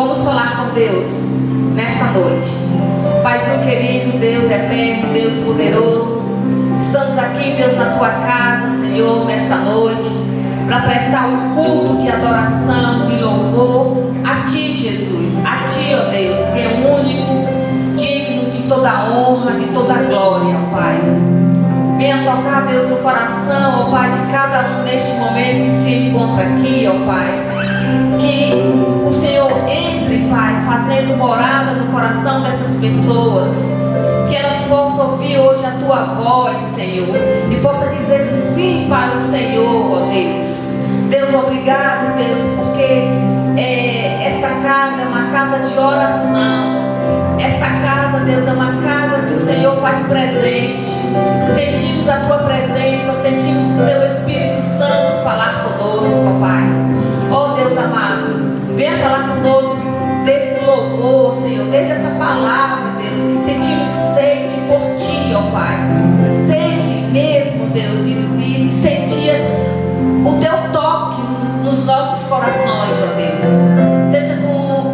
Vamos falar com Deus nesta noite. Paizinho querido, Deus eterno, Deus poderoso, estamos aqui, Deus, na tua casa, Senhor, nesta noite, para prestar um culto de adoração, de louvor a Ti, Jesus, a Ti, ó Deus, que é o único, digno de toda a honra, de toda a glória, ó Pai. Venha tocar, Deus, no coração, ó Pai, de cada um neste momento que se encontra aqui, ó Pai. Que o Senhor entre, Pai, fazendo morada no coração dessas pessoas. Que elas possam ouvir hoje a Tua voz, Senhor, e possam dizer sim para o Senhor, ó Deus. Deus, obrigado, Deus, porque esta casa é uma casa de oração. Esta casa, Deus, é uma casa que o Senhor faz presente. Sentimos a Tua presença, sentimos o Teu Espírito Santo falar conosco, ó Pai. Ó Deus amado, venha falar conosco desde o louvor, Senhor, desde essa palavra, Deus, que sentimos sede por Ti, ó Pai. Sede mesmo, Deus, de sentir o Teu toque nos nossos corações, ó Deus. Seja com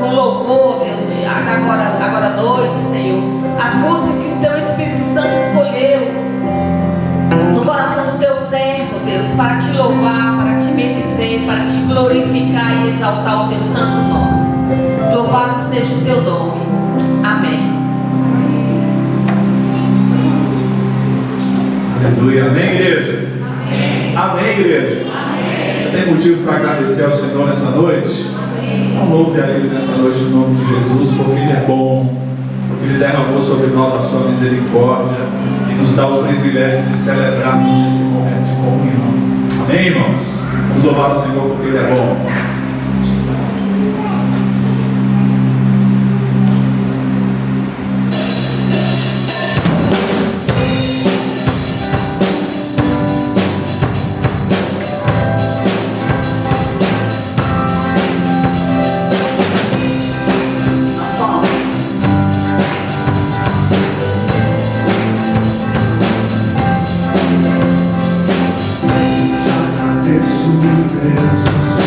louvor, Deus, de agora à noite, Senhor. As músicas que o Teu Espírito Santo escolheu no coração do Teu servo, Deus, para Te louvar, para Te bendizer, para Te glorificar e exaltar o Teu santo nome. Louvado seja o Teu nome. Amém. Aleluia. Amém, igreja? Amém, amém, igreja? Amém. Você tem motivo para agradecer ao Senhor nessa noite? Então louve a Ele nessa noite em nome de Jesus, porque Ele é bom, porque Ele derramou sobre nós a sua misericórdia e nos dá o privilégio de celebrarmos esse momento de comunhão. Amém, irmãos? Vamos louvar o Senhor porque Ele é bom. Jesus,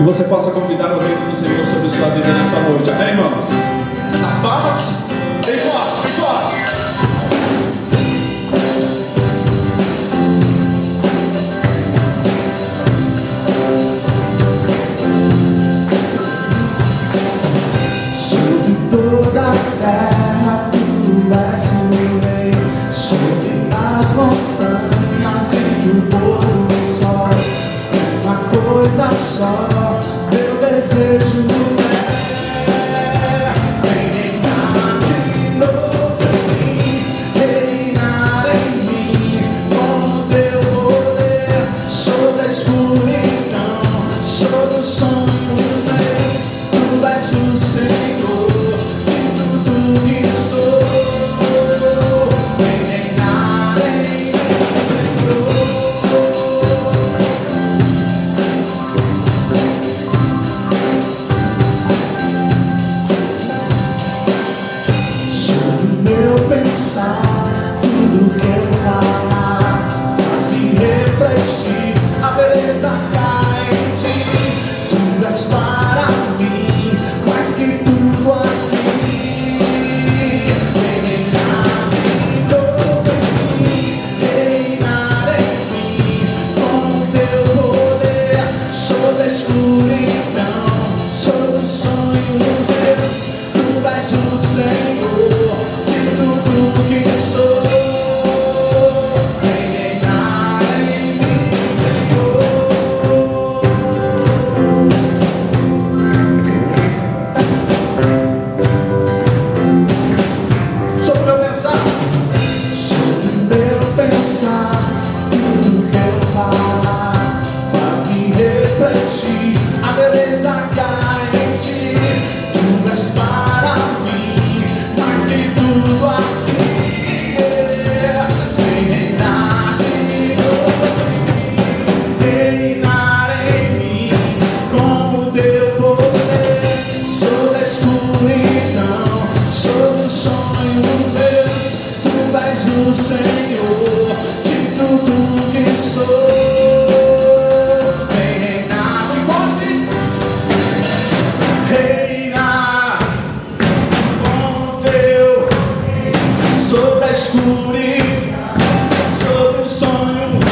E você possa convidar o reino do Senhor sobre sua vida nessa noite. Amém, irmãos? As palmas. Vem fora, vem fora. Sobre toda a terra tudo és o rei, sobre as montanhas e o pôr do sol, uma coisa só, meu desejo é reinar de novo em mim, reinar em mim, com teu poder, sobre a escuridão, sobre os sonhos meus. Tu és o Senhor de tudo que sou. Vem reinar em mim, sobre o meu pensar, tudo que eu falar faz-me refletir a beleza cai em ti. Tu és para mim mais que tudo aqui. Vem reinar de novo em mim, reinar em mim, com teu poder, sobre a escuridão, sobre os sonhos meus. Tu és o Senhor de tudo que sou. Vem reinar em mim, Senhor. Sobre o meu pensar, tudo que eu falar faz-me refletir a beleza cai em ti. Tu és para mim mais que tudo aqui. Vem reinar de novo, reinar em mim, com o teu poder, sobre a escuridão, sobre os sonhos meus. Tu és o Senhor de tudo que sou. Vem reinar, não importe, reinar com o teu, sobre a escuridão, sobre os sonhos.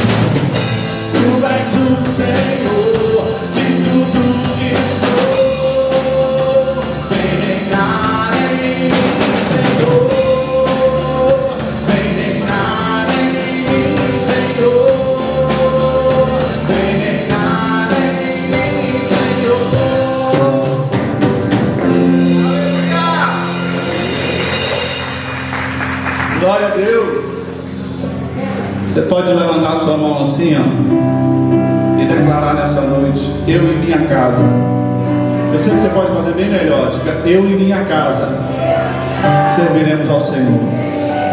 Tu és o Senhor de tudo que sou. Vem reinar em mim, Senhor. Vem reinar em mim, Senhor. Vem reinar em mim, Senhor. Aleluia! Glória a Deus. Você pode levantar sua mão assim, ó, e declarar nessa noite: eu e minha casa. Eu sei que você pode fazer bem melhor. Diga: eu e minha casa serviremos ao Senhor.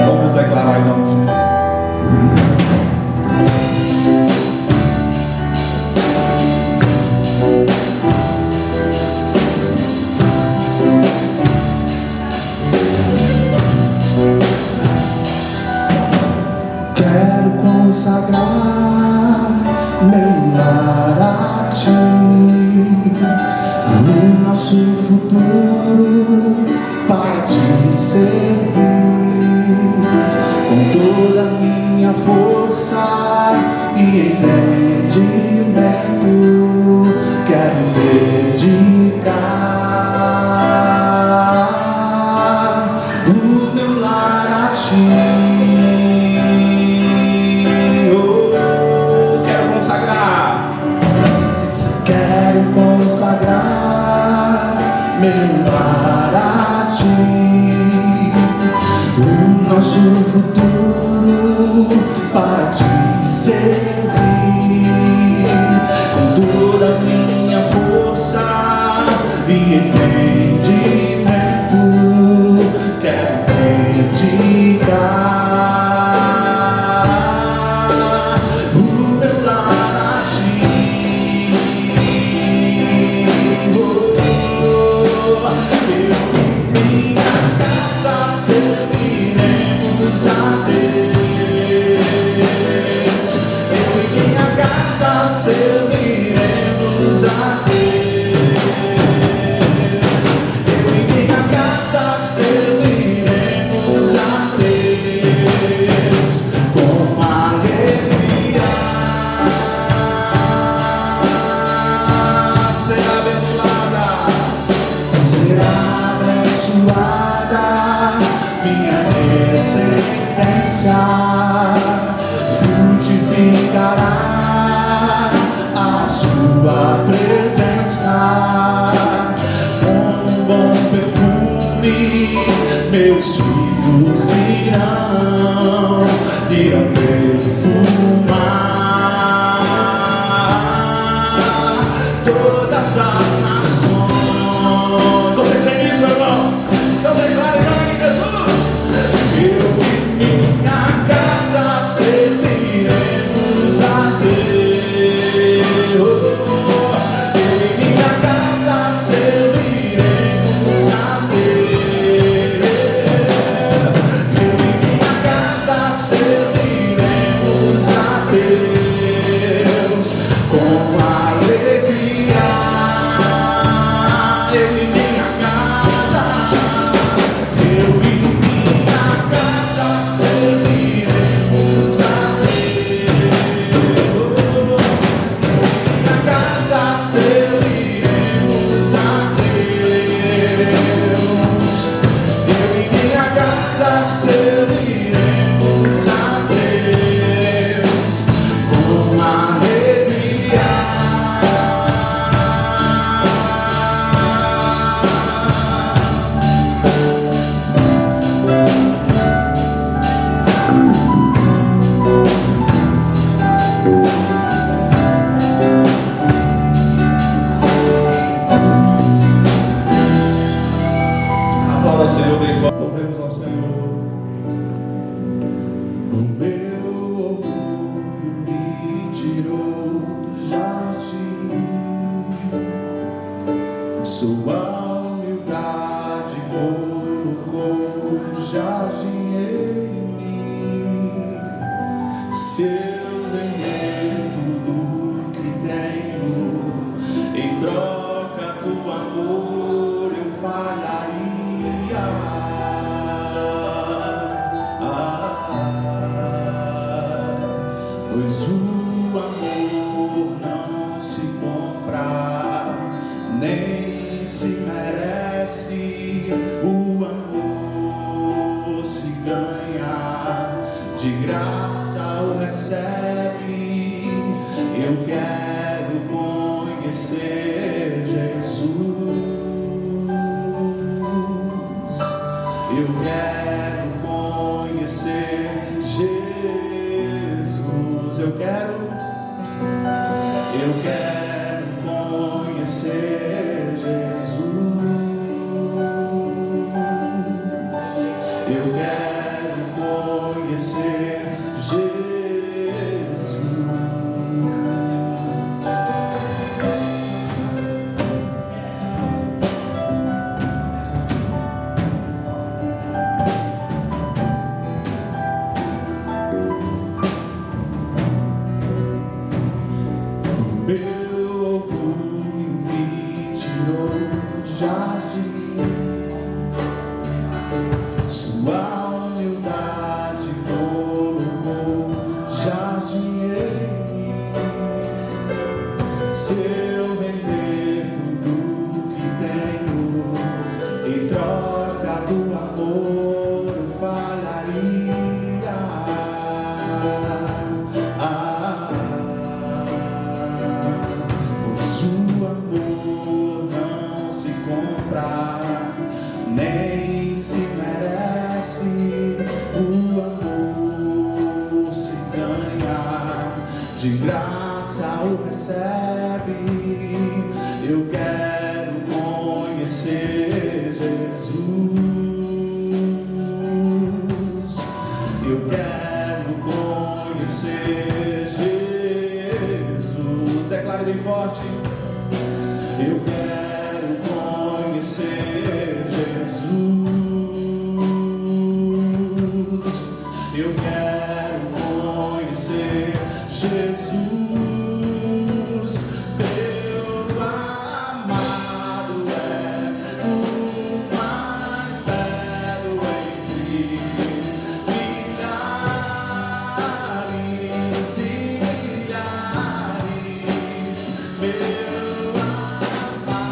Vamos declarar em nome de Jesus. Quero consagrar meu lar a ti, o nosso futuro para te servir, com toda a minha força e entendimento. Quero dedicar o meu lar a ti. Quero consagrar meu lar a ti, o nosso futuro para te servir, com toda a minha força e entendimento. Quero dedicar o meu lar a ti. Serviremos a Deus. todas as nações. Você crê nisso, meu irmão? Então declare em nome de Jesus. Eu e minha casa serviremos a Deus. Eu e minha casa serviremos a Deus. Eu e minha casa serviremos a Deus com alegria. Eu e minha casa, eu e minha casa serviremos a Deus. Minha casa serviremos a Deus. Eu e minha casa serviremos a Deus com alegria. Aplauda ao Senhor bem forte. Louvemos ao Senhor. O meu orgulho me tirou do jardim. Sua humildade colocou o jardim em mim. Se eu vender tudo que tenho em troca do amor, eu falaria. Pois o amor não se compra, nem se merece. O amor se ganha, de graça o recebe. Eu quero conhecer Jesus. Eu quero conhecer Jesus. Eu quero conhecer Jesus. Eu quero conhecer Jesus. Meu orgulho me tirou do jardim. Sua humildade colocou jardim em mim. Se eu vender tudo que tenho em troca do amor, eu falaria. Pois o amor não se compra, nem se merece. O amor se ganha, de graça o recebe. Eu quero conhecer Jesus. Eu quero conhecer Jesus. Declare bem forte. Eu quero conhecer Jesus. Eu quero conhecer Jesus. Deus amado é o mais belo entre milhares e milhares. Meu amado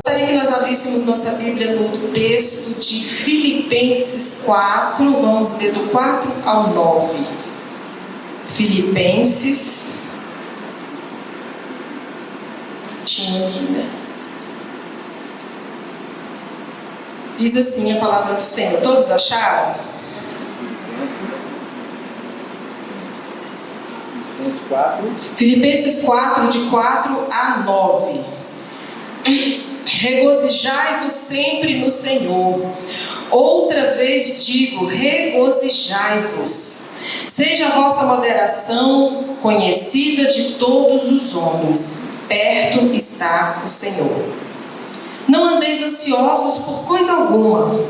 Gostaria que nós abríssemos nossa Bíblia no texto de Filipenses 4, vamos ler do 4 ao 9. Filipenses, tinha aqui, né? Diz assim a palavra do Senhor. Todos acharam? Filipenses 4, de 4 a 9. Regozijai-vos sempre no Senhor. Outra vez digo, regozijai-vos. Seja a vossa moderação conhecida de todos os homens. Perto está o Senhor. Não andeis ansiosos por coisa alguma,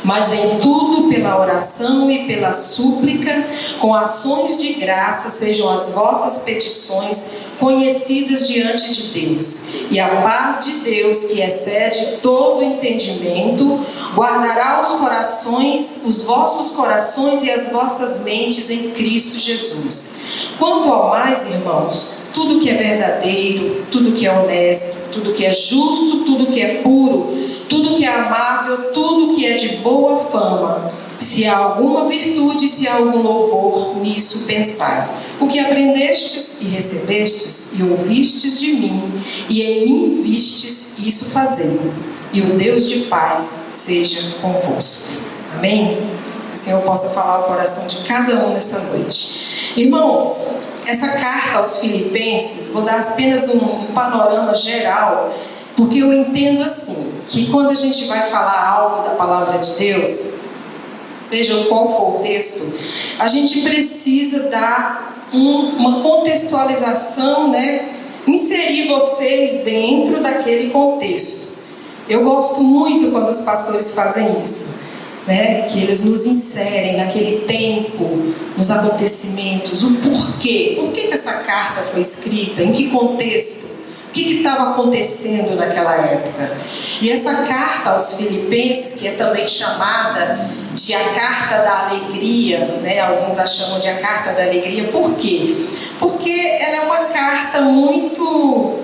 mas em tudo pela oração e pela súplica, com ações de graça, sejam as vossas petições conhecidas diante de Deus. E a paz de Deus, que excede todo entendimento, guardará os corações, os vossos corações e as vossas mentes em Cristo Jesus. Quanto ao mais, irmãos, tudo que é verdadeiro, tudo que é honesto, tudo que é justo, tudo que é puro, tudo que é amável, tudo que é de boa fama, se há alguma virtude, se há algum louvor, nisso pensai. O que aprendestes e recebestes e ouvistes de mim, e em mim vistes, isso fazei. E o Deus de paz seja convosco. Amém? Que o Senhor possa falar ao coração de cada um nessa noite. Irmãos, essa carta aos Filipenses, vou dar apenas um panorama geral, porque eu entendo assim, que quando a gente vai falar algo da palavra de Deus, seja qual for o texto, a gente precisa dar uma contextualização, né? Inserir vocês dentro daquele contexto. Eu gosto muito quando os pastores fazem isso. né, que eles nos inserem naquele tempo, nos acontecimentos, o porquê. Por que essa carta foi escrita? Em que contexto? O que estava acontecendo naquela época? E essa carta aos Filipenses, que é também chamada de a Carta da Alegria, né? Alguns a chamam de a Carta da Alegria. Por quê? Porque ela é uma carta muito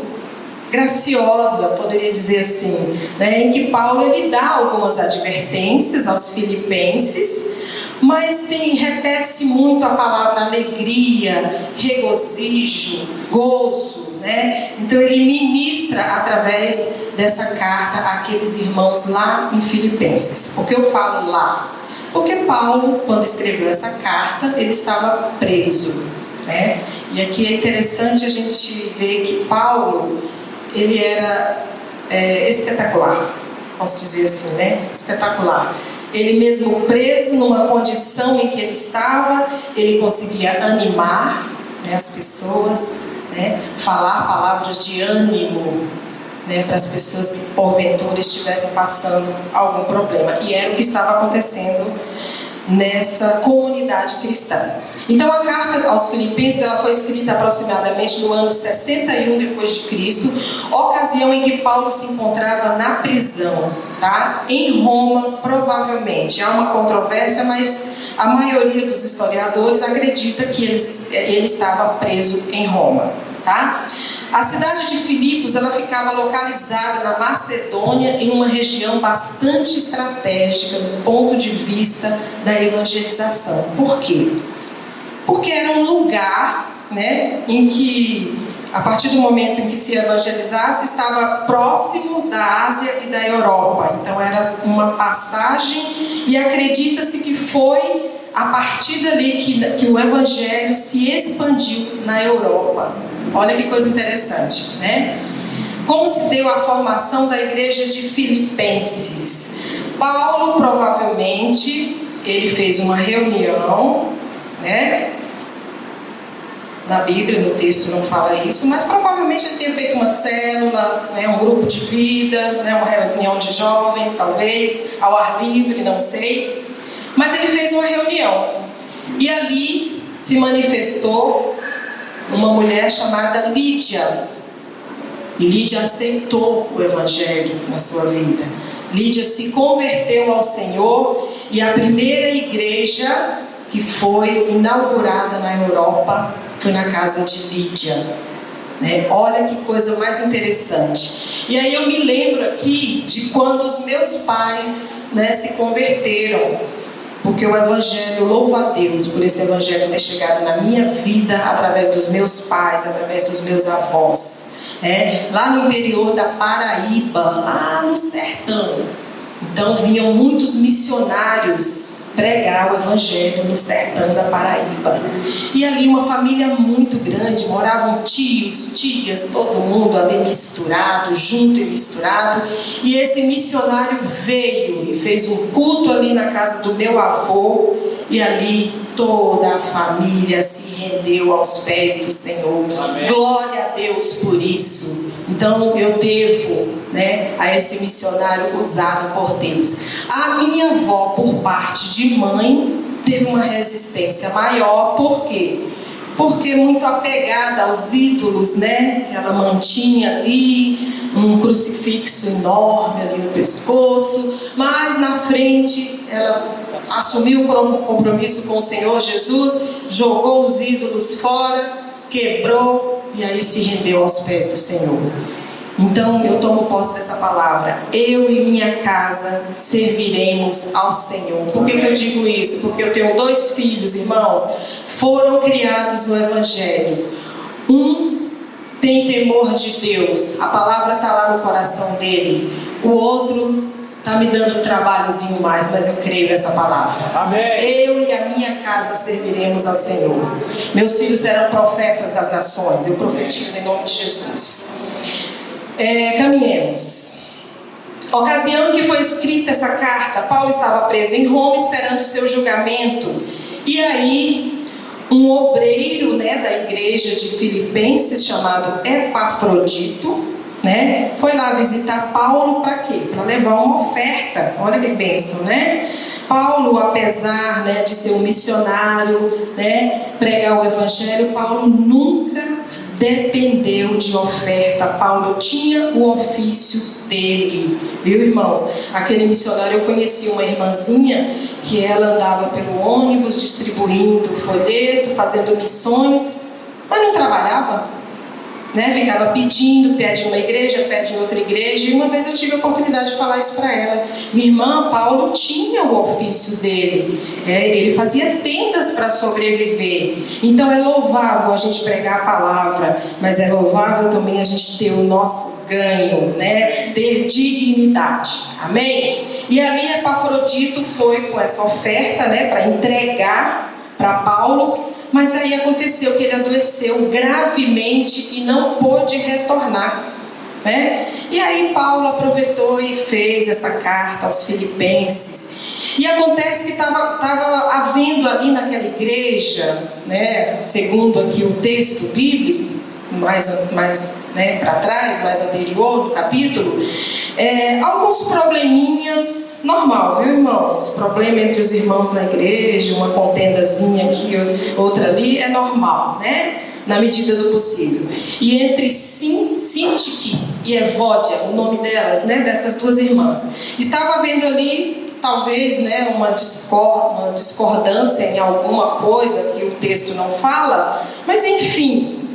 graciosa, poderia dizer assim, né? Em que Paulo ele dá algumas advertências aos filipenses, mas repete-se muito a palavra alegria, regozijo, gozo, né? Então ele ministra através dessa carta àqueles irmãos lá em Filipenses. Por que eu falo lá? Porque Paulo, quando escreveu essa carta, ele estava preso, né? E aqui é interessante a gente ver que Paulo, ele era espetacular, posso dizer assim, né? Espetacular. Ele mesmo preso numa condição em que ele estava, ele conseguia animar, né, as pessoas, né? Falar palavras de ânimo, né, para as pessoas que porventura estivessem passando algum problema. E era o que estava acontecendo nessa comunidade cristã. Então a carta aos Filipenses ela foi escrita aproximadamente no ano 61 depois de Cristo, ocasião em que Paulo se encontrava na prisão, tá? Em Roma, provavelmente. Há uma controvérsia, mas a maioria dos historiadores acredita que ele estava preso em Roma, tá? A cidade de Filipos ela ficava localizada na Macedônia, em uma região bastante estratégica do ponto de vista da evangelização. Por quê? Porque era um lugar, né, em que, a partir do momento em que se evangelizasse, estava próximo da Ásia e da Europa. Então era uma passagem, e acredita-se que foi a partir dali que o evangelho se expandiu na Europa. Olha que coisa interessante, né? Como se deu a formação da igreja de Filipenses? Paulo, provavelmente, ele fez uma reunião, né? Na Bíblia, no texto não fala isso, mas provavelmente ele tenha feito uma célula, né? Um grupo de vida, né? Uma reunião de jovens, talvez, ao ar livre, não sei. Mas ele fez uma reunião. E ali se manifestou uma mulher chamada Lídia. E Lídia aceitou o evangelho na sua vida. Lídia se converteu ao Senhor, e a primeira igreja que foi inaugurada na Europa foi na casa de Lídia, né? Olha que coisa mais interessante. E aí eu me lembro aqui de quando os meus pais, né, se converteram, porque o evangelho, louva a Deus por esse evangelho ter chegado na minha vida através dos meus pais, através dos meus avós, né? Lá no interior da Paraíba, lá no sertão. Então vinham muitos missionários pregar o evangelho no sertão da Paraíba. E ali uma família muito grande, moravam tios, tias, todo mundo ali misturado, junto e misturado. E esse missionário veio e fez um culto ali na casa do meu avô, e ali toda a família se rendeu aos pés do Senhor. Amém. Glória a Deus por isso. Então eu devo, né, a esse missionário usado por Deus. A minha avó, por parte de mãe, teve uma resistência maior. Por quê? Porque muito apegada aos ídolos, né, que ela mantinha ali, um crucifixo enorme ali no pescoço, mas na frente ela assumiu o compromisso com o Senhor Jesus, jogou os ídolos fora, quebrou e aí se rendeu aos pés do Senhor. Então eu tomo posse dessa palavra. Eu e minha casa serviremos ao Senhor. Por que eu digo isso? Porque eu tenho 2 filhos, irmãos, foram criados no Evangelho. Um tem temor de Deus, a palavra está lá no coração dele. O outro está me dando um trabalhozinho mais, mas eu creio nessa palavra. Amém. Eu e a minha casa serviremos ao Senhor. Meus filhos serão profetas das nações. Eu profetizo em nome de Jesus. Caminhemos. Ocasião em que foi escrita essa carta, Paulo estava preso em Roma esperando o seu julgamento. E aí um obreiro, né, da igreja de Filipenses, chamado Epafrodito, foi lá visitar Paulo para quê? Para levar uma oferta. Olha que bênção, né? Paulo, apesar, né, de ser um missionário, né, pregar o evangelho, Paulo nunca dependeu de oferta. Paulo tinha o ofício dele, viu, irmãos? Aquele missionário, eu conheci uma irmãzinha que ela andava pelo ônibus distribuindo folheto, fazendo missões, mas não trabalhava, né? Ficava pedindo, pede uma igreja, pede em outra igreja. E uma vez eu tive a oportunidade de falar isso para ela. Minha irmã, Paulo tinha o ofício dele, ele fazia tendas para sobreviver. Então é louvável a gente pregar a palavra, mas é louvável também a gente ter o nosso ganho, né? Ter dignidade, amém? E ali Epafrodito foi com essa oferta, né, para entregar para Paulo. Mas aí aconteceu que ele adoeceu gravemente e não pôde retornar, né? E aí Paulo aproveitou e fez essa carta aos Filipenses. E acontece que estava havendo ali naquela igreja, né, segundo aqui o texto bíblico, mais né, para trás, mais anterior no capítulo, alguns probleminhas normal, viu, irmãos? Problema entre os irmãos na igreja, uma contendazinha aqui, outra ali, é normal, né? Na medida do possível. E entre Sintique e Evódia, o nome delas, né, dessas duas irmãs, estava havendo ali talvez, né, uma discordância em alguma coisa que o texto não fala, mas enfim,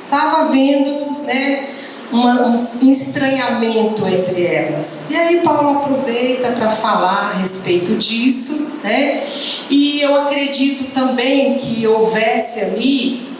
estava havendo, né, um estranhamento entre elas. E aí Paulo aproveita para falar a respeito disso, né? E eu acredito também que houvesse ali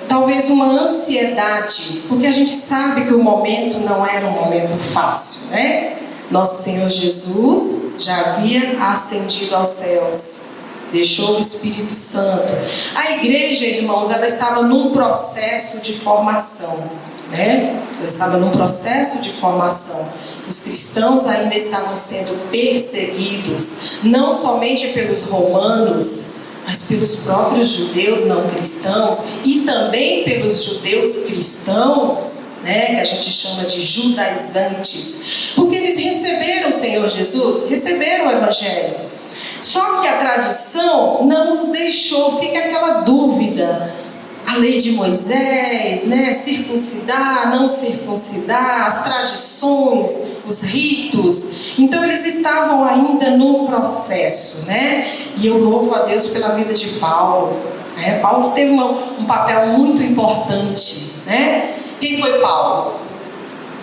talvez uma ansiedade, porque a gente sabe que o momento não era um momento fácil, né? Nosso Senhor Jesus já havia ascendido aos céus, deixou o Espírito Santo. A igreja, irmãos, ela estava num processo de formação, né? Ela estava num processo de formação. Os cristãos ainda estavam sendo perseguidos, não somente pelos romanos, mas pelos próprios judeus não cristãos e também pelos judeus cristãos, né, que a gente chama de judaizantes, porque eles receberam o Senhor Jesus, receberam o Evangelho. Só que a tradição não nos deixou, fica aquela dúvida. A lei de Moisés, né, circuncidar, não circuncidar, as tradições, os ritos. Então eles estavam ainda num processo, né? E eu louvo a Deus pela vida de Paulo. Né? Paulo teve um papel muito importante, né? Quem foi Paulo?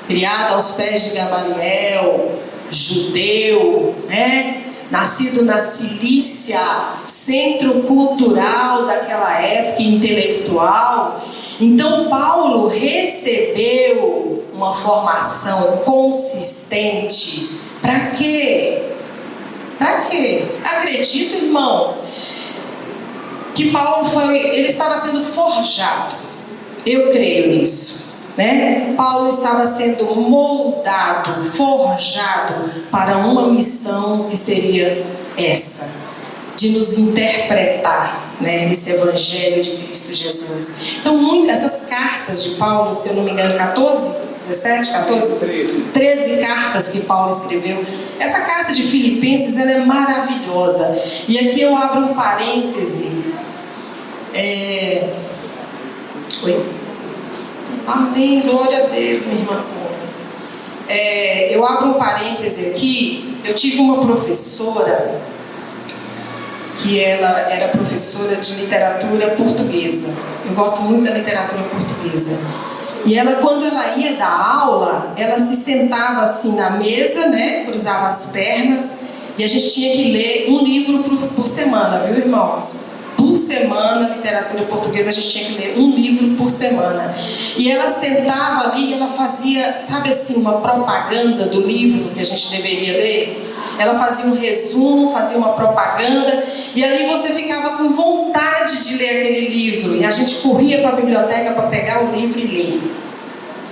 Criado aos pés de Gamaliel, judeu, né? Nascido na Cilícia, centro cultural daquela época, intelectual. Então Paulo recebeu uma formação consistente. Para quê? Para quê? Acredito, irmãos, que Paulo ele estava sendo forjado. Eu creio nisso. Né? Paulo estava sendo moldado, forjado para uma missão que seria essa, de nos interpretar, né, nesse Evangelho de Cristo Jesus. Então, essas cartas de Paulo, se eu não me engano, 13 cartas que Paulo escreveu. Essa carta de Filipenses, ela é maravilhosa. E aqui eu abro um parêntese. Amém, glória a Deus, minha irmã Sônia. Eu abro um parêntese aqui. Eu tive uma professora que ela era professora de literatura portuguesa. Eu gosto muito da literatura portuguesa. E ela, quando ela ia dar aula, ela se sentava assim na mesa, né, cruzava as pernas, e a gente tinha que ler um livro por semana, viu, irmãos? Por semana, literatura portuguesa, a gente tinha que ler um livro por semana. E ela sentava ali e ela fazia, sabe assim, uma propaganda do livro que a gente deveria ler. Ela fazia um resumo, fazia uma propaganda, e ali você ficava com vontade de ler aquele livro. E a gente corria para a biblioteca para pegar o livro e ler.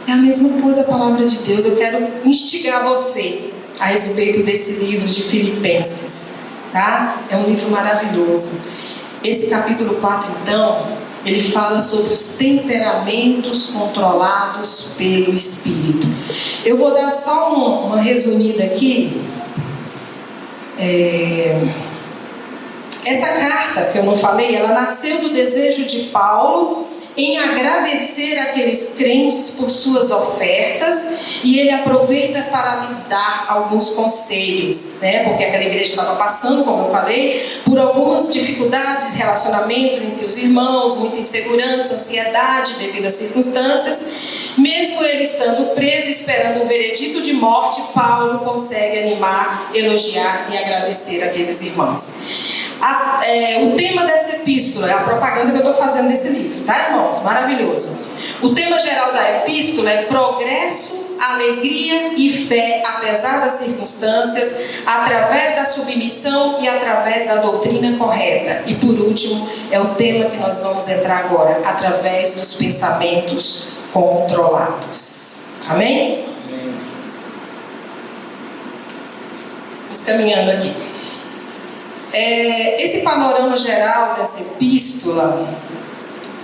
É a mesma coisa a palavra de Deus. Eu quero instigar você a respeito desse livro de Filipenses, tá? É um livro maravilhoso. Esse capítulo 4, então, ele fala sobre os temperamentos controlados pelo Espírito. Eu vou dar só uma resumida aqui. Essa carta que eu não falei, ela nasceu do desejo de Paulo em agradecer aqueles crentes por suas ofertas, e ele aproveita para lhes dar alguns conselhos, né? Porque aquela igreja estava passando, como eu falei, por algumas dificuldades, relacionamento entre os irmãos, muita insegurança, ansiedade devido às circunstâncias. Mesmo ele estando preso, esperando um veredito de morte, Paulo consegue animar, elogiar e agradecer aqueles irmãos. O tema dessa epístola é a propaganda que eu estou fazendo desse livro, tá, irmãos? Maravilhoso. O tema geral da epístola é progresso, alegria e fé, apesar das circunstâncias, através da submissão e através da doutrina correta. E por último, é o tema que nós vamos entrar agora, através dos pensamentos controlados. Amém? Amém. Vamos caminhando aqui. Esse panorama geral dessa epístola,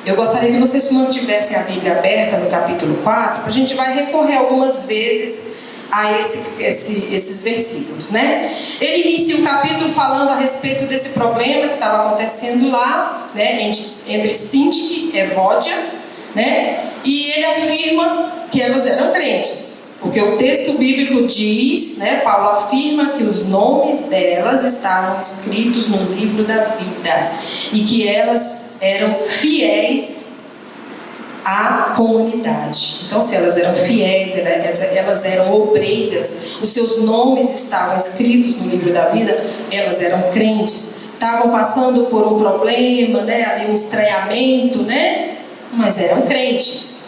eu gostaria que vocês mantivessem a Bíblia aberta no capítulo 4, a gente vai recorrer algumas vezes a esses versículos, né? Ele inicia o capítulo falando a respeito desse problema que estava acontecendo lá, né, entre Sintique e Evódia, né? E ele afirma que elas eram crentes. Porque o texto bíblico diz, né, Paulo afirma que os nomes delas estavam escritos no livro da vida e que elas eram fiéis à comunidade. Então, se elas eram fiéis, elas eram obreiras, os seus nomes estavam escritos no livro da vida, elas eram crentes, estavam passando por um problema, né, ali um estranhamento, né, mas eram crentes.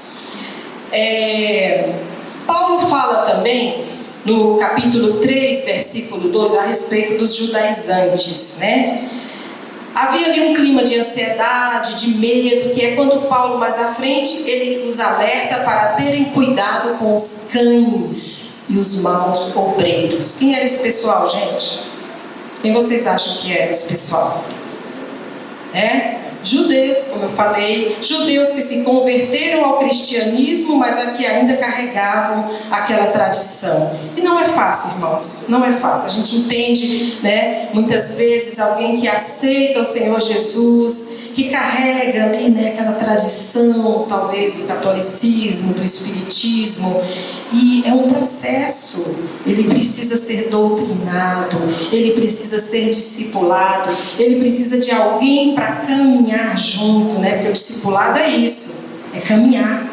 Paulo fala também no capítulo 3, versículo 2, a respeito dos judaizantes, né? Havia ali um clima de ansiedade, de medo, que é quando Paulo, mais à frente, ele os alerta para terem cuidado com os cães e os maus obreiros. Quem era esse pessoal, gente? Quem vocês acham que era esse pessoal? Judeus, como eu falei, judeus que se converteram ao cristianismo, mas que ainda carregavam aquela tradição. E não é fácil, irmãos, não é fácil. A gente entende, né, muitas vezes alguém que aceita o Senhor Jesus, que carrega ali, né, aquela tradição, talvez, do catolicismo, do espiritismo, e é um processo. Ele precisa ser doutrinado, ele precisa ser discipulado, ele precisa de alguém para caminhar junto, né? Porque o discipulado é isso, é caminhar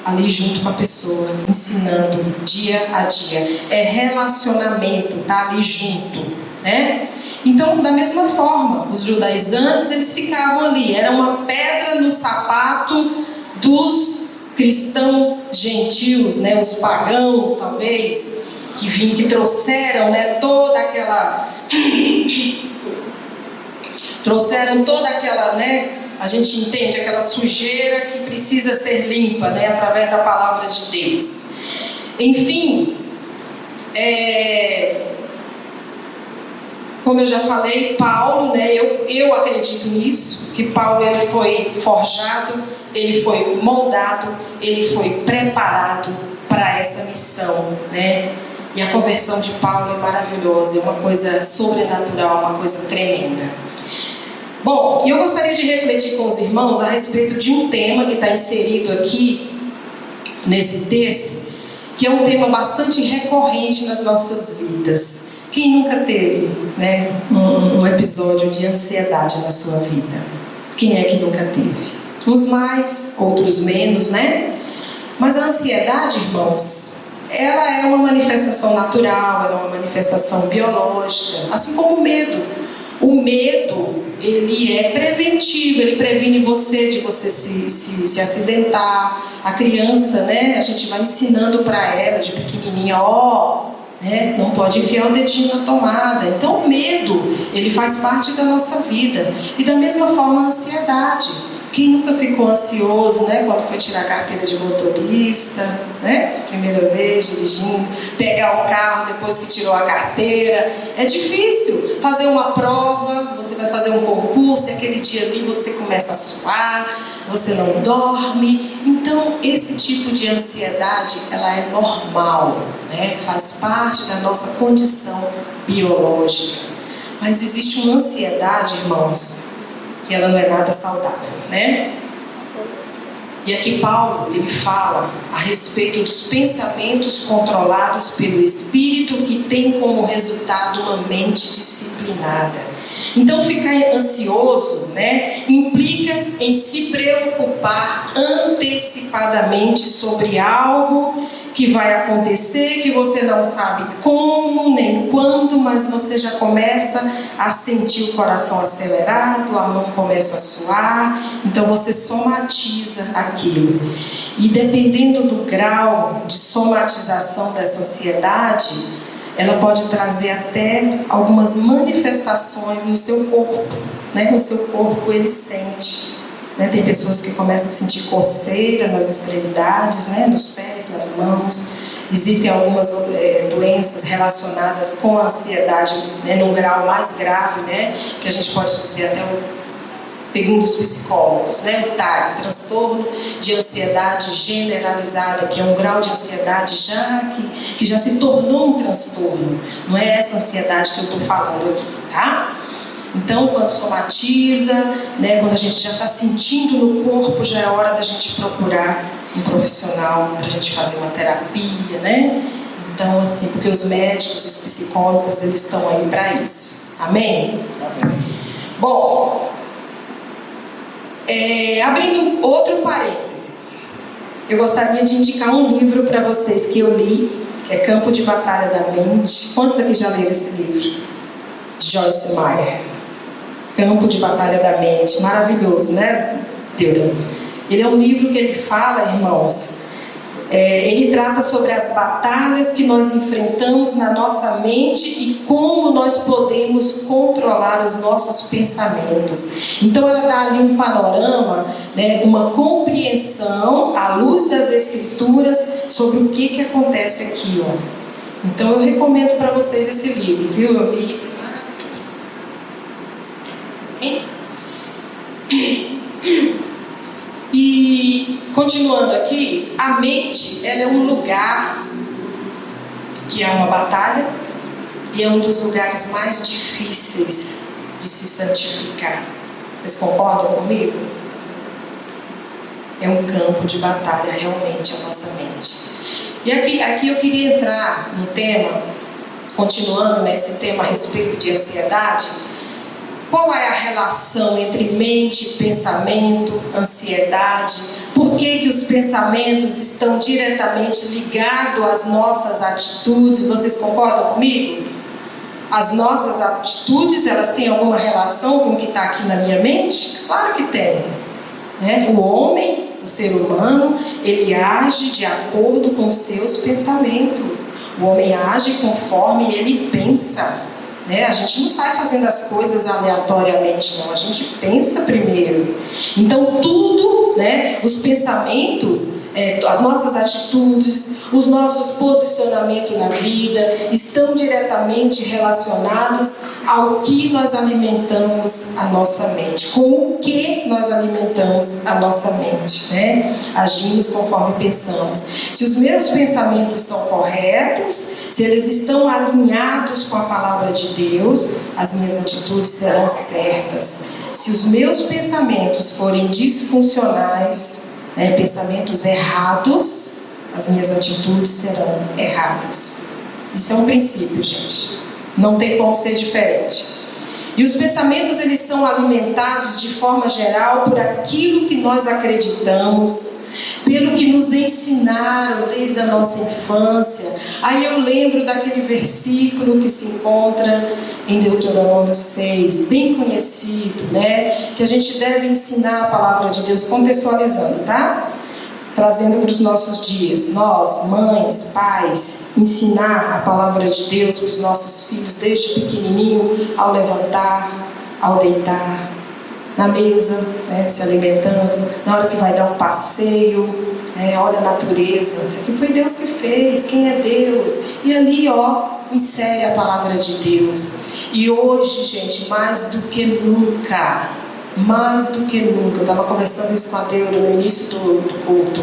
ali junto com a pessoa, ensinando dia a dia, é relacionamento, tá ali junto, né? Então, da mesma forma, os judaizantes, eles ficavam ali, era uma pedra no sapato dos cristãos gentios, né? Os pagãos, talvez, que trouxeram, né, toda aquela né, a gente entende aquela sujeira que precisa ser limpa, né, através da palavra de Deus. Enfim, como eu já falei, Paulo, né, eu acredito nisso, que Paulo, ele foi forjado, ele foi moldado, ele foi preparado para essa missão, né? E a conversão de Paulo é maravilhosa, é uma coisa sobrenatural, uma coisa tremenda. Bom, e eu gostaria de refletir com os irmãos a respeito de um tema que está inserido aqui nesse texto, que é um tema bastante recorrente nas nossas vidas. Quem nunca teve, né, um episódio de ansiedade na sua vida? Quem é que nunca teve? Uns mais, outros menos, né? Mas a ansiedade, irmãos, ela é uma manifestação natural, ela é uma manifestação biológica, assim como o medo. O medo, ele é preventivo, ele previne você de você se acidentar. A criança, né, a gente vai ensinando para ela de pequenininha, né, não pode enfiar o dedinho na tomada. Então o medo, ele faz parte da nossa vida. E da mesma forma a ansiedade. Quem nunca ficou ansioso, né, quando foi tirar a carteira de motorista, né, primeira vez dirigindo, pegar o carro depois que tirou a carteira? É difícil. Fazer uma prova, você vai fazer um concurso e aquele dia ali você começa a suar, você não dorme. Então esse tipo de ansiedade, ela é normal, né, faz parte da nossa condição biológica. Mas existe uma ansiedade, irmãos, que ela não é nada saudável, né? E aqui Paulo, ele fala a respeito dos pensamentos controlados pelo Espírito que tem como resultado uma mente disciplinada. Então ficar ansioso, né, implica em se preocupar antecipadamente sobre algo que vai acontecer, que você não sabe como nem quando, mas você já começa a sentir o coração acelerado, a mão começa a suar, então você somatiza aquilo. E dependendo do grau de somatização dessa ansiedade, ela pode trazer até algumas manifestações no seu corpo, né? No seu corpo ele sente. Né? Tem pessoas que começam a sentir coceira nas extremidades, né? Nos pés, nas mãos. Existem algumas doenças relacionadas com a ansiedade, né? Num grau mais grave, né? Que a gente pode dizer até segundo os psicólogos, né? O TAG, transtorno de ansiedade generalizada, que é um grau de ansiedade que já se tornou um transtorno. Não é essa ansiedade que eu estou falando aqui, tá? Então, quando somatiza, né, quando a gente já está sentindo no corpo, já é hora da gente procurar um profissional para a gente fazer uma terapia, né? Então, assim, porque os médicos, os psicólogos, eles estão aí para isso. Amém? Bom, abrindo outro parêntese, eu gostaria de indicar um livro para vocês que eu li, que é Campo de Batalha da Mente. Quantos aqui já leram esse livro? De Joyce Meyer. Campo de Batalha da Mente, maravilhoso, né, Teura? Ele é um livro que ele fala, irmãos, ele trata sobre as batalhas que nós enfrentamos na nossa mente e como nós podemos controlar os nossos pensamentos. Então ela dá ali um panorama, né, uma compreensão à luz das Escrituras sobre o que acontece aqui, ó. Então eu recomendo para vocês esse livro, viu? Eu li. E continuando aqui, a mente, ela é um lugar que é uma batalha e é um dos lugares mais difíceis de se santificar. Vocês concordam comigo? É um campo de batalha realmente a nossa mente. E aqui eu queria entrar no tema, continuando nesse tema a respeito de ansiedade. Qual é a relação entre mente, pensamento, ansiedade? Por que os pensamentos estão diretamente ligados às nossas atitudes? Vocês concordam comigo? As nossas atitudes, elas têm alguma relação com o que está aqui na minha mente? Claro que tem. Né? O homem, o ser humano, ele age de acordo com os seus pensamentos. O homem age conforme ele pensa. Né? A gente não sai fazendo as coisas aleatoriamente, não. A gente pensa primeiro. Então tudo, né, os pensamentos, as nossas atitudes, os nossos posicionamentos na vida estão diretamente relacionados ao que nós alimentamos a nossa mente. Com o que nós alimentamos a nossa mente, né? Agimos conforme pensamos. Se os meus pensamentos são corretos, se eles estão alinhados com a palavra de Deus, as minhas atitudes serão certas. Se os meus pensamentos forem disfuncionais, né, pensamentos errados, as minhas atitudes serão erradas. Isso é um princípio, gente. Não tem como ser diferente. E os pensamentos, eles são alimentados de forma geral por aquilo que nós acreditamos, pelo que nos ensinaram desde a nossa infância. Aí eu lembro daquele versículo que se encontra em Deuteronômio 6, bem conhecido, né? Que a gente deve ensinar a palavra de Deus, contextualizando, tá? Trazendo para os nossos dias. Nós, mães, pais, ensinar a palavra de Deus para os nossos filhos desde pequenininho, ao levantar, ao deitar, na mesa, né, se alimentando, na hora que vai dar um passeio, olha a natureza, isso aqui foi Deus que fez, quem é Deus? E ali, insere a palavra de Deus. E hoje, gente, mais do que nunca, eu estava conversando isso com a Deus no início do culto,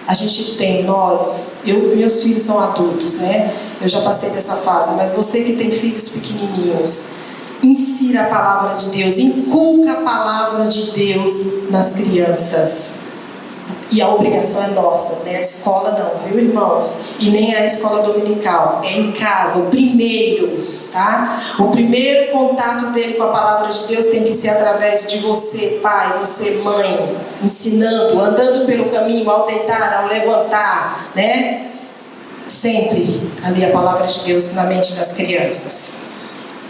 a gente tem, meus filhos são adultos, né? Eu já passei dessa fase, mas você que tem filhos pequenininhos, insira a palavra de Deus, inculca a palavra de Deus nas crianças. E a obrigação é nossa, né? A escola não, viu, irmãos? E nem a escola dominical, é em casa, o primeiro, tá? O primeiro contato dele com a palavra de Deus tem que ser através de você, pai, você, mãe, ensinando, andando pelo caminho, ao deitar, ao levantar, né? Sempre ali a palavra de Deus na mente das crianças.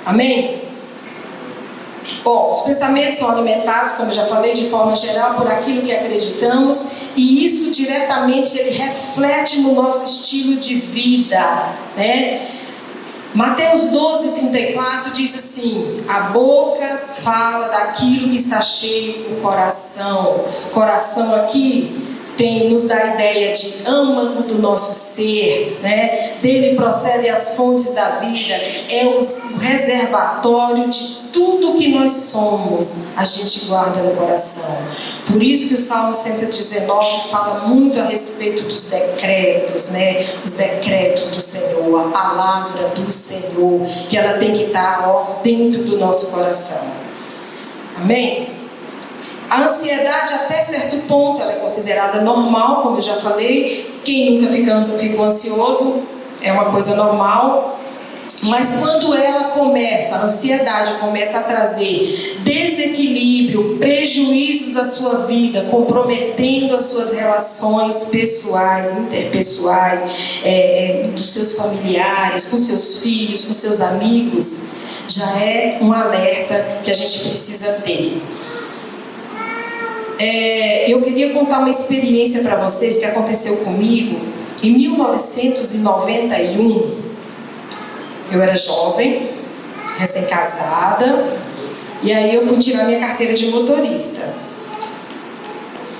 Amém? Bom, os pensamentos são alimentados, como eu já falei, de forma geral, por aquilo que acreditamos, e isso diretamente ele reflete no nosso estilo de vida, né? Mateus 12:34 diz assim: a boca fala daquilo que está cheio o coração. Coração aqui nos dá a ideia de âmago do nosso ser, né? Dele procedem as fontes da vida, é o reservatório de tudo que nós somos, a gente guarda no coração. Por isso que o Salmo 119 fala muito a respeito dos decretos, né? Os decretos do Senhor, a palavra do Senhor, que ela tem que estar dentro do nosso coração. Amém? A ansiedade, até certo ponto, ela é considerada normal, como eu já falei. Quem nunca ficou ansioso, é uma coisa normal. Mas quando a ansiedade começa a trazer desequilíbrio, prejuízos à sua vida, comprometendo as suas relações pessoais, interpessoais, dos seus familiares, com seus filhos, com seus amigos, já é um alerta que a gente precisa ter. Eu queria contar uma experiência para vocês que aconteceu comigo em 1991. Eu era jovem, recém-casada, e aí eu fui tirar minha carteira de motorista.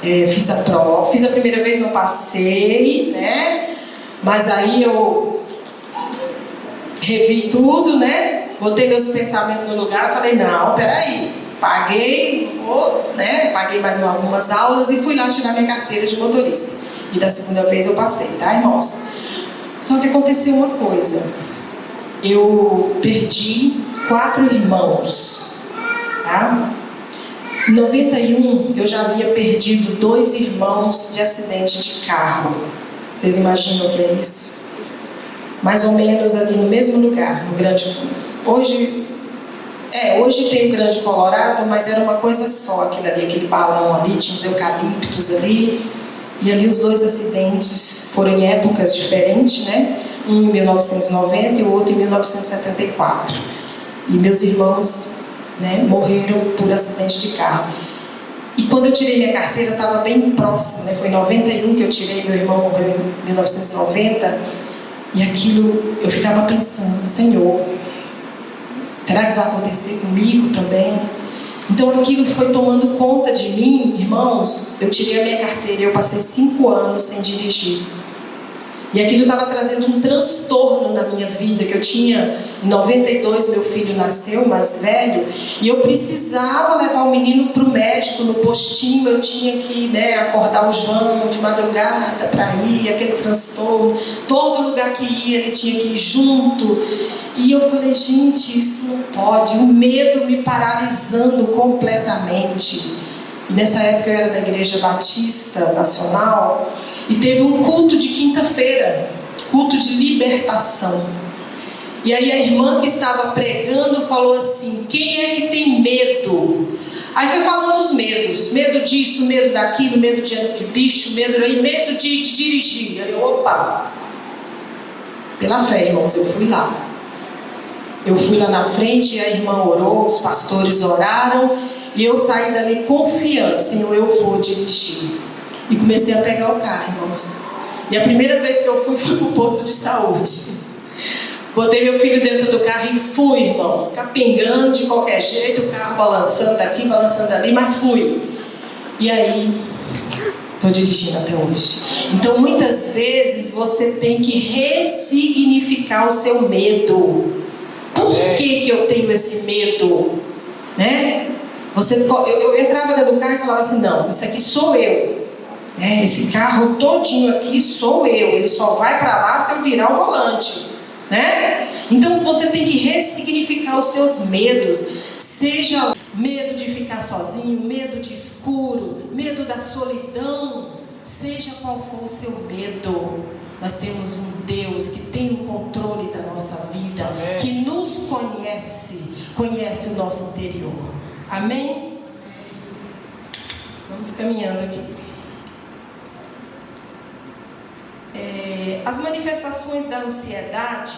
Fiz a prova, fiz a primeira vez, não passei, né? Mas aí eu revi tudo, né? Botei meus pensamentos no lugar, falei, não, peraí. Paguei mais algumas aulas e fui lá tirar minha carteira de motorista. E da segunda vez eu passei, tá, irmãos? Só que aconteceu uma coisa. Eu perdi 4 irmãos, tá? Em 91 eu já havia perdido 2 irmãos de acidente de carro. Vocês imaginam o que é isso? Mais ou menos ali no mesmo lugar, no Grande... Hoje tem o Grande Colorado, mas era uma coisa só aquele balão ali, tinha os eucaliptos ali, e ali os 2 acidentes foram em épocas diferentes, né? Um em 1990 e o outro em 1974. E meus irmãos, né, morreram por acidente de carro. E quando eu tirei minha carteira, estava bem próximo, né? Foi em 91 que eu tirei, meu irmão morreu em 1990, e aquilo eu ficava pensando, Senhor, será que vai acontecer comigo também? Então aquilo foi tomando conta de mim, irmãos. Eu tirei a minha carteira e eu passei 5 anos sem dirigir. E aquilo estava trazendo um transtorno na minha vida, que eu tinha, em 92 meu filho nasceu, mais velho, e eu precisava levar o menino para o médico, no postinho, eu tinha que, né, acordar o João de madrugada para ir, aquele transtorno, todo lugar que ia ele tinha que ir junto, e eu falei, gente, isso não pode, o medo me paralisando completamente. E nessa época eu era da Igreja Batista Nacional, e teve um culto de quinta-feira, culto de libertação. E aí a irmã que estava pregando falou assim, quem é que tem medo? Aí foi falando os medos, medo disso, medo daquilo, medo de bicho, medo de dirigir. Aí eu, opa, pela fé, irmãos, eu fui lá. Eu fui lá na frente, e a irmã orou, os pastores oraram, e eu saí dali confiante, Senhor, eu vou dirigir. E comecei a pegar o carro, irmãos. E a primeira vez que eu fui foi para o posto de saúde. Botei meu filho dentro do carro e fui, irmãos, capengando de qualquer jeito, o carro balançando aqui, balançando ali, mas fui. E aí, estou dirigindo até hoje. Então, muitas vezes, você tem que ressignificar o seu medo. Por que eu tenho esse medo? Né? Eu entrava dentro do carro e falava assim, não, isso aqui sou eu. Esse carro todinho aqui sou eu. Ele só vai para lá se eu virar o volante. né? Então você tem que ressignificar os seus medos, seja medo de ficar sozinho, medo de escuro, medo da solidão, seja qual for o seu medo. Nós temos um Deus que tem o controle da nossa vida, amém, que nos conhece o nosso interior. Amém? Vamos caminhando aqui. As manifestações da ansiedade,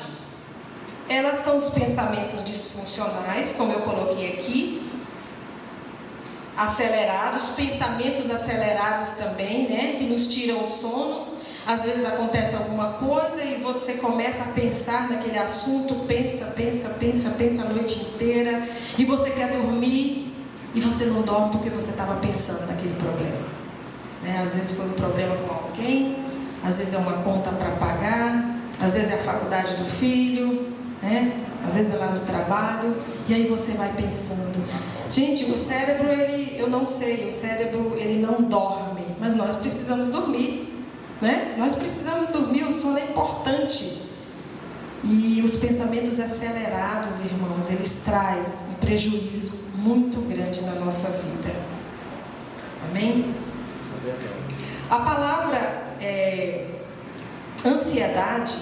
elas são os pensamentos disfuncionais, como eu coloquei aqui, acelerados, pensamentos acelerados também, né, que nos tiram o sono. Às vezes acontece alguma coisa e você começa a pensar naquele assunto, pensa a noite inteira, e você quer dormir e você não dorme porque você estava pensando naquele problema, né? Às vezes foi um problema com alguém, às vezes é uma conta para pagar, às vezes é a faculdade do filho, né? Às vezes é lá no trabalho, e aí você vai pensando. Gente, o cérebro, o cérebro ele não dorme, mas nós precisamos dormir, né? Nós precisamos dormir, o sono é importante. E os pensamentos acelerados, irmãos, eles trazem um prejuízo muito grande na nossa vida. Amém? A palavra ansiedade,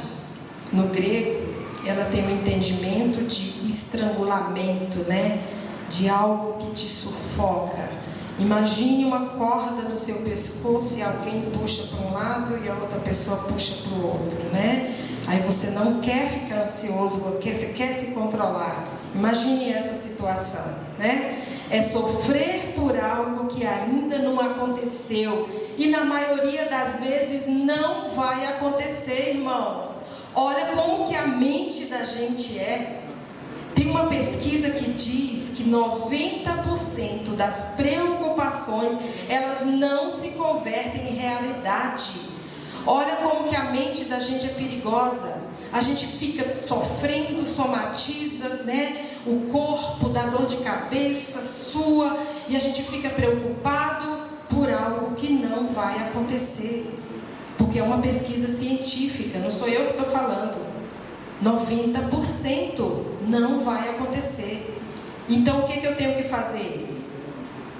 no grego, ela tem um entendimento de estrangulamento, né? De algo que te sufoca. Imagine uma corda no seu pescoço e alguém puxa para um lado e a outra pessoa puxa para o outro, né? Aí você não quer ficar ansioso, porque você quer se controlar. Imagine essa situação, né? É sofrer por algo que ainda não aconteceu. E na maioria das vezes não vai acontecer, irmãos. Olha como que a mente da gente é. Tem uma pesquisa que diz que 90% das preocupações, elas não se convertem em realidade. Olha como que a mente da gente é perigosa. A gente fica sofrendo, somatiza, né? O corpo dá dor de cabeça, sua, e a gente fica preocupado por algo que não vai acontecer. Porque é uma pesquisa científica, não sou eu que estou falando. 90% não vai acontecer. Então o que eu tenho que fazer?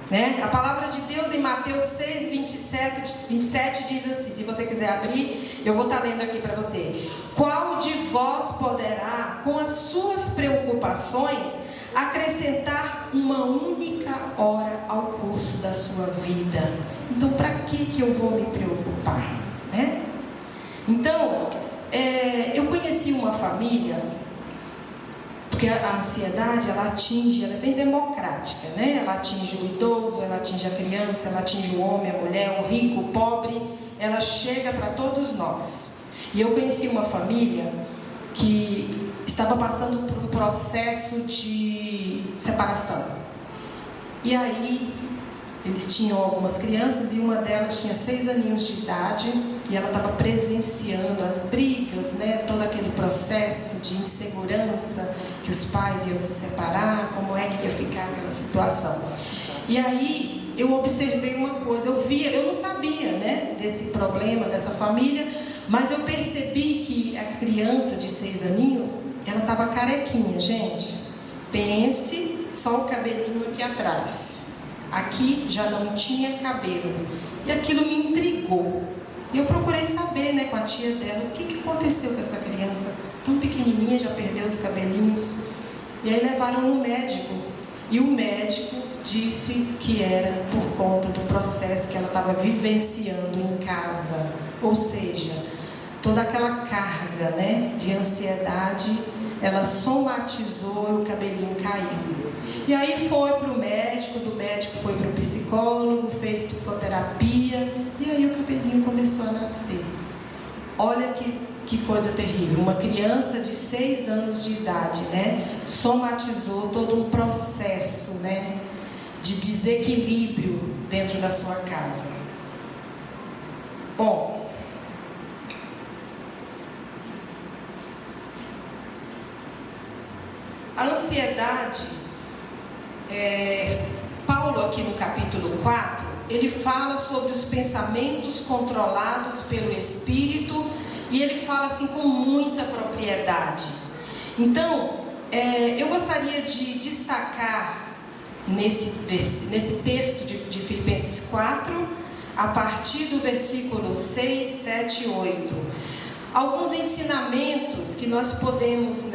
Né? A palavra de Deus em Mateus 6, 27 diz assim, se você quiser abrir, eu vou estar lendo aqui para você. Qual de vós poderá, com as suas preocupações, acrescentar uma única hora ao curso da sua vida? Então para que eu vou me preocupar? Né? Então, eu conheci uma família, porque a ansiedade, ela é bem democrática, né? Ela atinge o idoso, ela atinge a criança, ela atinge o homem, a mulher, o rico, o pobre, ela chega para todos nós. E eu conheci uma família que estava passando por um processo de separação. E aí, eles tinham algumas crianças e uma delas tinha 6 aninhos de idade e ela estava presenciando as brigas, né? Todo aquele processo de insegurança, que os pais iam se separar, como é que ia ficar aquela situação. E aí eu observei uma coisa, eu não sabia, né, desse problema, dessa família, mas eu percebi que a criança de 6 aninhos, ela estava carequinha, gente. Pense só o cabelinho aqui atrás. Aqui já não tinha cabelo. E aquilo me intrigou. E eu procurei saber, né, com a tia dela, o que aconteceu com essa criança tão pequenininha, já perdeu os cabelinhos. E aí levaram no médico. E o médico disse que era por conta do processo que ela estava vivenciando em casa. Ou seja, toda aquela carga, né, de ansiedade, ela somatizou e o cabelinho caiu. E aí foi para o médico, do médico foi para o psicólogo, fez psicoterapia, e aí o cabelinho começou a nascer. Olha que coisa terrível. Uma criança de 6 anos de idade, né, somatizou todo um processo, né, de desequilíbrio dentro da sua casa. Bom, a ansiedade, Paulo aqui no capítulo 4, ele fala sobre os pensamentos controlados pelo Espírito E ele fala assim com muita propriedade. Então, eu gostaria de destacar nesse texto de Filipenses 4, a partir do versículo 6, 7 e 8, alguns ensinamentos que nós podemos,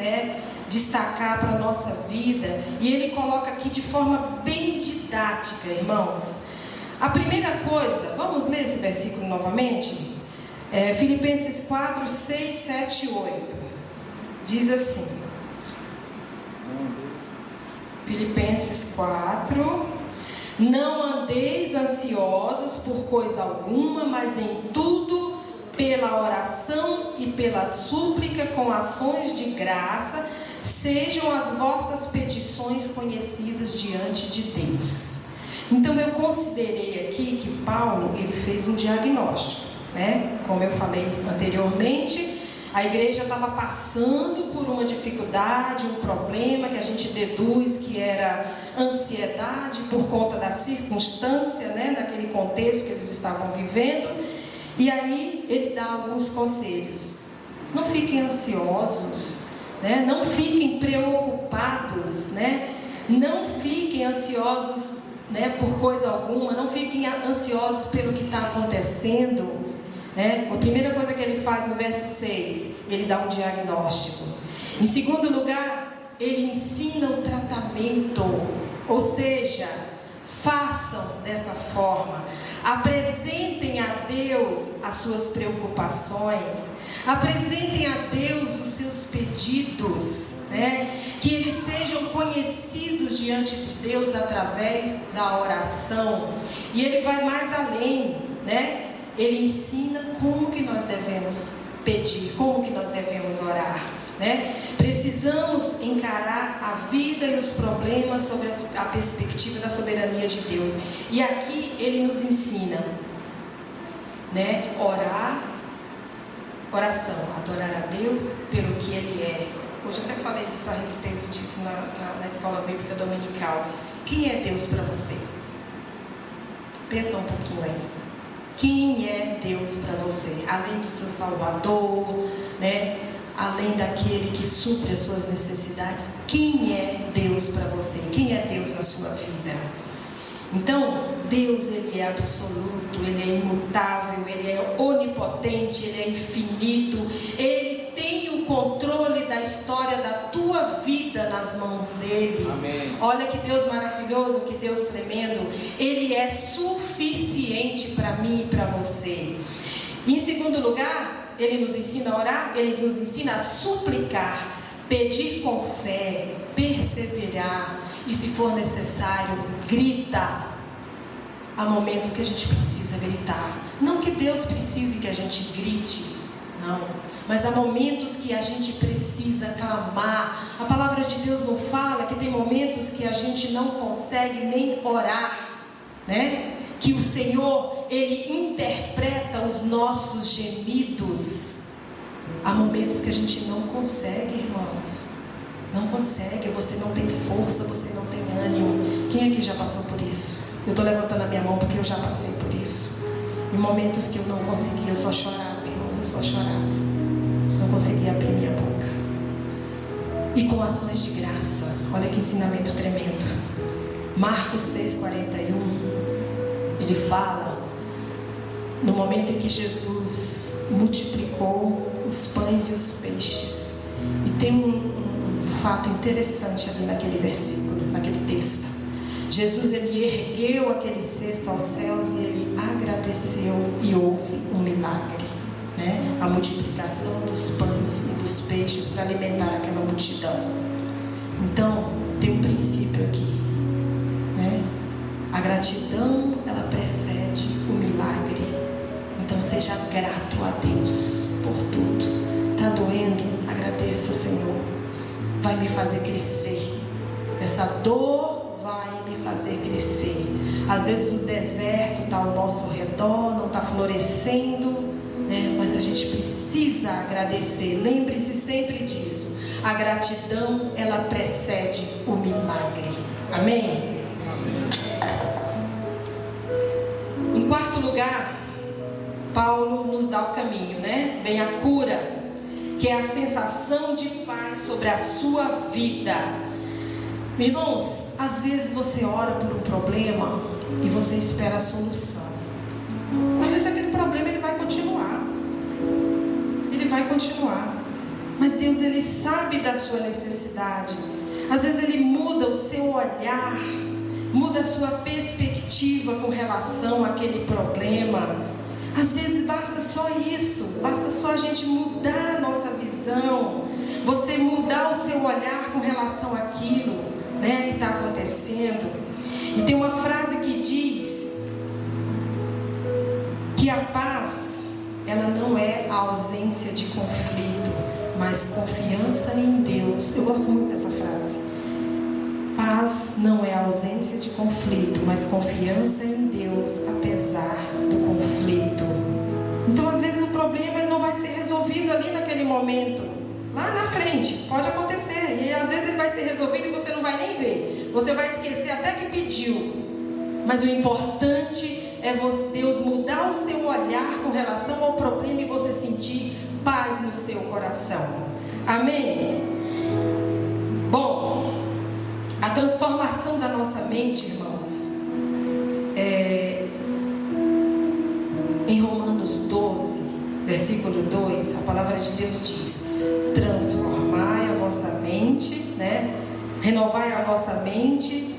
destacar para a nossa vida. E ele coloca aqui de forma bem didática, irmãos. A primeira coisa, vamos ler esse versículo novamente? Filipenses 4, 6, 7 e 8. Diz assim: Filipenses 4: Não andeis ansiosos por coisa alguma, mas em tudo, pela oração e pela súplica, com ações de graça, sejam as vossas petições conhecidas diante de Deus. Então eu considerei aqui que Paulo, ele fez um diagnóstico, Como eu falei anteriormente, a igreja estava passando por uma dificuldade, um problema que a gente deduz que era ansiedade por conta da circunstância, naquele contexto que eles estavam vivendo. E aí ele dá alguns conselhos. Não fiquem ansiosos, não fiquem preocupados, não fiquem ansiosos, por coisa alguma, não fiquem ansiosos pelo que está acontecendo. A primeira coisa que ele faz no verso 6, ele dá um diagnóstico. Em segundo lugar, ele ensina o tratamento, ou seja, façam dessa forma, apresentem a Deus as suas preocupações, apresentem a Deus os seus pedidos, que eles sejam conhecidos diante de Deus através da oração. E ele vai mais além, Ele ensina como que nós devemos pedir, como que nós devemos orar, Precisamos encarar a vida e os problemas sob a perspectiva da soberania de Deus. E aqui ele nos ensina, oração, adorar a Deus pelo que Ele é. Hoje eu até falei isso a respeito disso na escola bíblica dominical. Quem é Deus para você? Pensa um pouquinho aí. Quem é Deus para você? Além do seu Salvador, além daquele que supre as suas necessidades, quem é Deus para você? Quem é Deus na sua vida? Então, Deus, Ele é absoluto, Ele é imutável, Ele é onipotente, Ele é infinito, Ele tem o controle da história da tua vida nas mãos dEle. Amém. Olha que Deus maravilhoso, que Deus tremendo. Ele é suficiente para mim e para você. Em segundo lugar, Ele nos ensina a orar, Ele nos ensina a suplicar, pedir com fé, perseverar e, se for necessário, grita. Há momentos que a gente precisa gritar. Não que Deus precise que a gente grite, não. Mas há momentos que a gente precisa clamar. A palavra de Deus não fala que tem momentos que a gente não consegue nem orar, Que o Senhor, Ele interpreta os nossos gemidos. Há momentos que a gente não consegue, irmãos. Não consegue, você não tem força, você não tem ânimo. Quem aqui já passou por isso? Eu estou levantando a minha mão porque eu já passei por isso. Em momentos que eu não conseguia, eu só chorava, irmãos, eu só chorava. Não conseguia abrir minha boca. E com ações de graça, olha que ensinamento tremendo. Marcos 6,41, ele fala no momento em que Jesus multiplicou os pães e os peixes. E tem um fato interessante ali naquele versículo, naquele texto. Jesus, ele ergueu aquele cesto aos céus e ele agradeceu e houve um milagre, A multiplicação dos pães e dos peixes para alimentar aquela multidão. Então, tem um princípio aqui, A gratidão, ela precede o milagre. Então, seja grato a Deus por tudo. Está doendo? Agradeça, Senhor. Vai me fazer crescer. Essa dor vai me fazer crescer. Às vezes o deserto está ao nosso redor, não está florescendo, mas a gente precisa agradecer. Lembre-se sempre disso. A gratidão, ela precede o milagre. Amém? Amém. Em quarto lugar, Paulo nos dá o caminho, né? Vem a cura, que é a sensação de paz sobre a sua vida. Irmãos, às vezes você ora por um problema e você espera a solução. Às vezes aquele problema ele vai continuar. Ele vai continuar. Mas Deus, Ele sabe da sua necessidade. Às vezes Ele muda o seu olhar, muda a sua perspectiva com relação àquele problema. Às vezes basta só isso, basta só a gente mudar a nossa visão, você mudar o seu olhar com relação àquilo, né, que está acontecendo. E tem uma frase que diz que a paz, ela não é a ausência de conflito, mas confiança em Deus. Eu gosto muito dessa frase. Paz não é a ausência de conflito, mas confiança em Deus, apesar do conflito. Então, às vezes, o problema ele não vai ser resolvido ali naquele momento. Lá na frente, pode acontecer. E às vezes ele vai ser resolvido e você não vai nem ver. Você vai esquecer até que pediu. Mas o importante é Deus mudar o seu olhar com relação ao problema e você sentir paz no seu coração. Amém? Bom, a transformação da nossa mente, irmãos, em Romanos 12, versículo 2, a palavra de Deus diz: transformai a vossa mente, né? Renovai a vossa mente.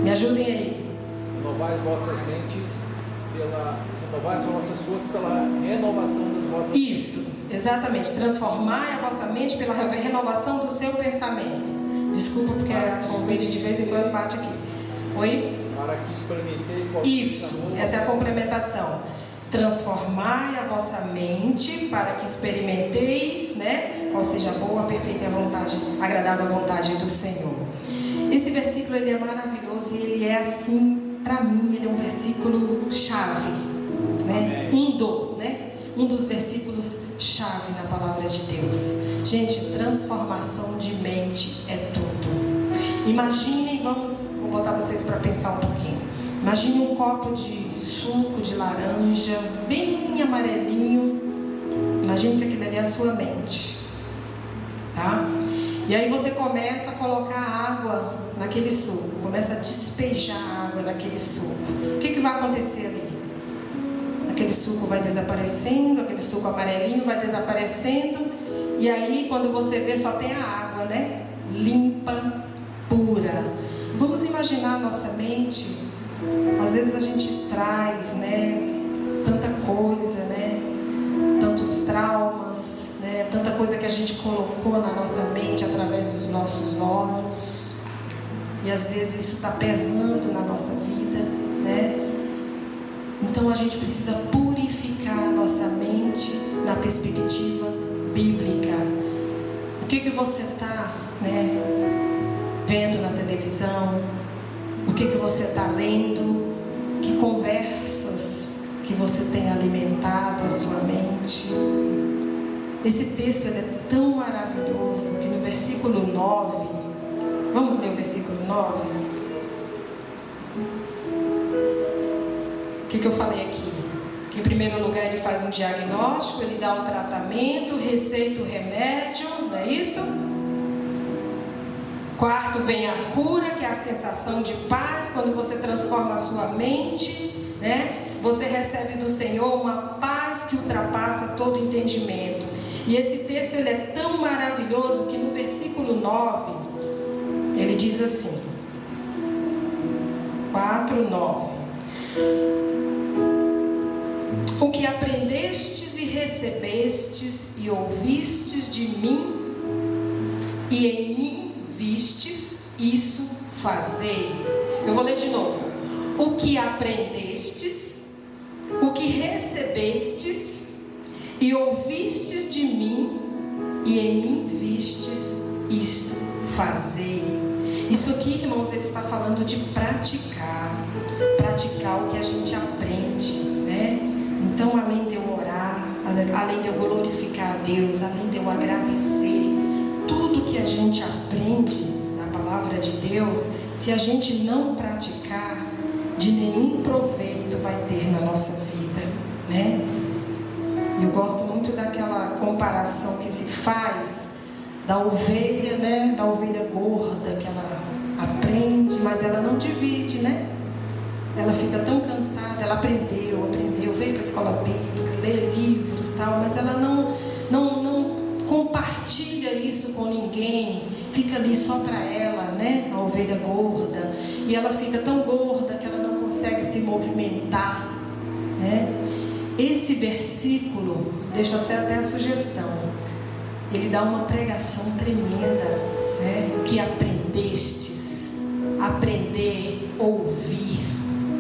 Me ajudem aí. Renovai as vossas mentes renovai as vossas forças pela renovação das vossas. Isso, exatamente. Transformai a vossa mente pela renovação do seu pensamento. Desculpa porque a convite de vez em quando bate aqui. Oi? Para que experimentei. Isso, essa é a complementação. Transformai a vossa mente para que experimenteis, né, qual seja a boa, perfeita e agradável vontade do Senhor. Esse versículo ele é maravilhoso e ele é assim, para mim, ele é um versículo chave, né? Um dos versículos chave na palavra de Deus. Gente, transformação de mente é tudo. Imaginem, vou botar vocês para pensar um pouquinho. Imagine um copo de suco de laranja, bem amarelinho. Imagine que aquilo ali é a sua mente, tá? E aí você começa a colocar água naquele suco, começa a despejar água naquele suco. O que vai acontecer ali? Aquele suco vai desaparecendo, aquele suco amarelinho vai desaparecendo. E aí quando você vê só tem a água, né? Limpa, pura. Vamos imaginar a nossa mente. Às vezes a gente traz, né, tanta coisa, né, tantos traumas, né, tanta coisa que a gente colocou na nossa mente através dos nossos olhos. E às vezes isso está pesando na nossa vida, né? Então a gente precisa purificar a nossa mente na perspectiva bíblica. O que você está, né, vendo na televisão? O que você está lendo? Que conversas que você tem alimentado a sua mente? Esse texto ele é tão maravilhoso que no versículo 9, vamos ler o versículo 9? O que eu falei aqui? Que em primeiro lugar ele faz um diagnóstico, ele dá o tratamento, receita o remédio, não é isso? Quarto, vem a cura, que é a sensação de paz. Quando você transforma a sua mente, né, você recebe do Senhor uma paz que ultrapassa todo entendimento. E esse texto ele é tão maravilhoso que no versículo 9 ele diz assim, 4:9: o que aprendestes e recebestes e ouvistes de mim e em mim vistes, isso fazei. Eu vou ler de novo. O que aprendestes, o que recebestes e ouvistes de mim e em mim vistes, isto fazei. Isso aqui, irmãos, ele está falando de praticar o que a gente aprende, né? Então, além de eu orar, além de eu glorificar a Deus, além de eu agradecer, tudo que a gente aprende na palavra de Deus, se a gente não praticar, de nenhum proveito vai ter na nossa vida, né? Eu gosto muito daquela comparação que se faz da ovelha, né? Da ovelha gorda, que ela aprende, mas ela não divide, né? Ela fica tão cansada, ela aprendeu, veio para a escola bíblica, lê livros e tal, mas ela não compartilha isso com ninguém, fica ali só para ela, né? A ovelha gorda, e ela fica tão gorda que ela não consegue se movimentar, né? Esse versículo, deixa eu até a sugestão, ele dá uma pregação tremenda, né? O que aprendestes, aprender, ouvir,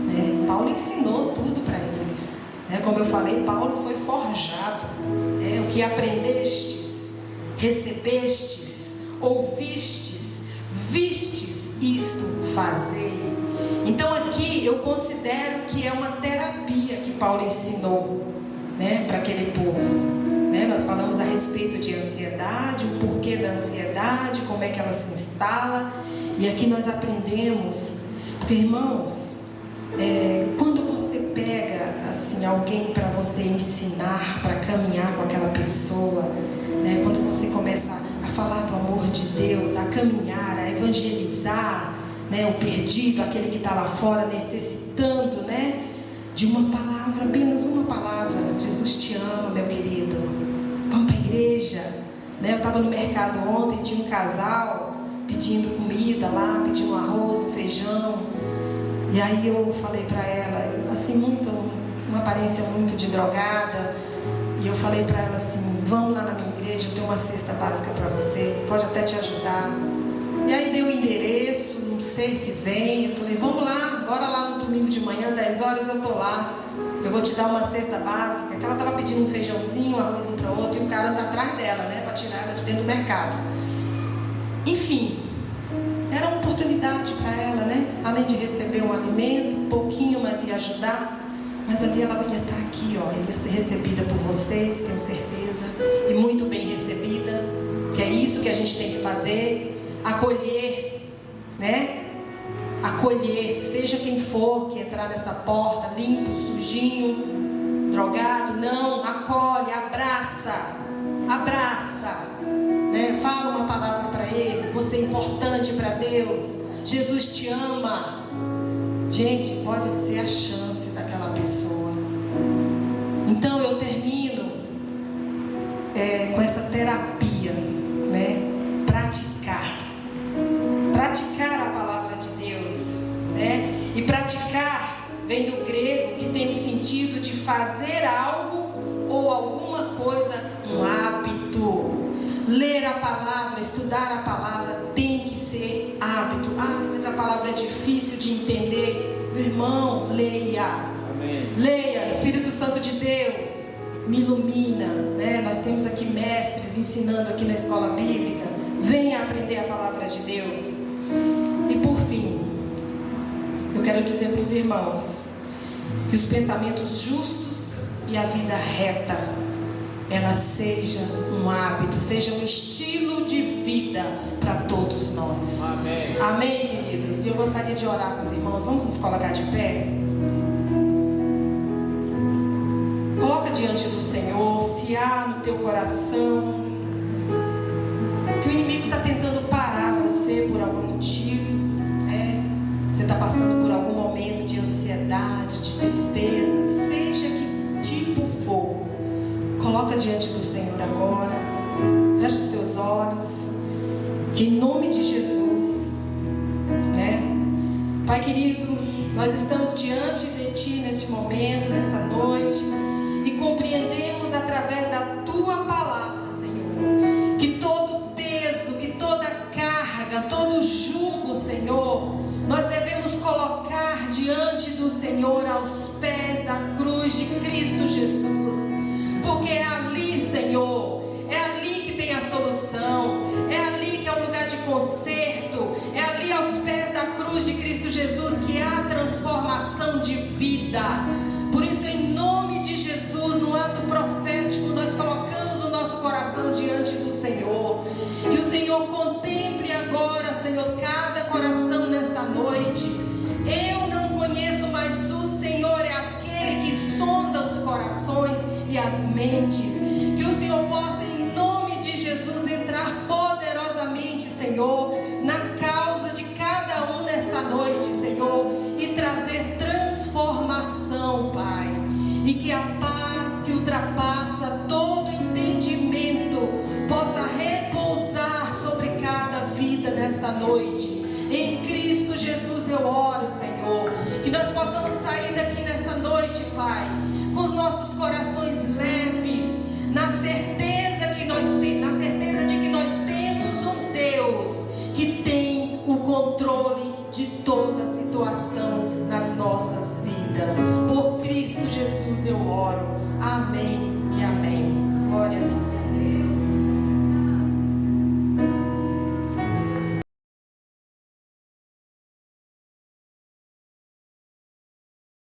né? Paulo ensinou tudo para eles, né? Como eu falei, Paulo foi forjado, né? O que aprendestes, recebestes, ouvistes, vistes, isto fazer. Então aqui eu considero que é uma terapia que Paulo ensinou, né, para aquele povo, né? Nós falamos a respeito de ansiedade, o porquê da ansiedade, como é que ela se instala, e aqui nós aprendemos, porque irmãos, quando você pega assim alguém para você ensinar, para caminhar com aquela pessoa, né, quando você começa a falar do amor de Deus, a caminhar, a evangelizar, né, o perdido, aquele que está lá fora necessitando, né, de uma palavra, apenas uma palavra: Jesus te ama, meu querido, vamos para a igreja, né? Eu estava no mercado ontem, tinha um casal pedindo comida lá, pedindo arroz, feijão, e aí eu falei para ela, assim, uma aparência muito de drogada, e eu falei para ela assim: vamos lá na minha igreja, eu tenho uma cesta básica para você, pode até te ajudar. E aí deu o endereço, não sei se vem, eu falei: vamos lá, bora lá no domingo de manhã, 10 horas eu tô lá, eu vou te dar uma cesta básica, que ela estava pedindo um feijãozinho, um arrozinho para outro, e o cara tá atrás dela, né, para tirar ela de dentro do mercado. Enfim, era uma oportunidade para ela, né, além de receber um alimento, um pouquinho, mas ia ajudar, mas ali ela ia estar aqui, ó, ia ser recebida por vocês, tenho certeza, e muito bem recebida, que é isso que a gente tem que fazer, acolher, né? Acolher, seja quem for que entrar nessa porta, limpo, sujinho, drogado, não, acolhe, abraça, né? Fala uma palavra para ele: você é importante para Deus, Jesus te ama. Gente, pode ser a chance daquela pessoa. Então eu termino com essa terapia, né? Praticar a palavra de Deus, né? E praticar vem do grego, que tem o sentido de fazer algo ou alguma coisa, um hábito. Ler a palavra, estudar a palavra tem que ser hábito. Ah, mas a palavra é difícil de entender. Meu irmão, leia. Amém. Leia. Espírito Santo de Deus, me ilumina, né? Nós temos aqui mestres ensinando aqui na escola bíblica. Venha aprender a palavra de Deus. E por fim, eu quero dizer para os irmãos que os pensamentos justos e a vida reta, ela seja um hábito, seja um estilo de vida para todos nós. Amém. Amém, queridos? E eu gostaria de orar com os irmãos. Vamos nos colocar de pé? Coloca diante do Senhor, se há no teu coração, se o inimigo está tentando parar você por algum motivo, né? Você está passando por algum momento de ansiedade, de tristeza, seja que tipo for, coloca diante do Senhor agora, fecha os teus olhos, que em nome de Jesus, né? Pai querido, nós estamos diante de Ti neste momento, nessa noite, e compreendemos através da Tua palavra, Senhor, que todo peso, que toda carga, todo jugo, Senhor, nós devemos colocar diante do Senhor, aos pés da cruz de Cristo Jesus, porque é ali, Senhor, é ali que tem a solução, é ali que é o lugar de conserto, é ali aos pés da cruz de Cristo Jesus que há a transformação de vida. Por isso, em nome de Jesus, no ato profético, nós colocamos o nosso coração diante do Senhor. Que o Senhor contemple agora, Senhor, cada coração nesta noite. Eu não conheço, mas o Senhor é aquele que sonda os corações. mentes. Que o Senhor possa, em nome de Jesus, entrar poderosamente, Senhor, na causa de cada um nesta noite, Senhor, e trazer transformação, Pai. E que a paz que ultrapassa todo entendimento possa repousar sobre cada vida nesta noite. Em Cristo Jesus eu oro, Senhor, que nós possamos sair daqui nessa noite, Pai, com os nossos corações leves, na certeza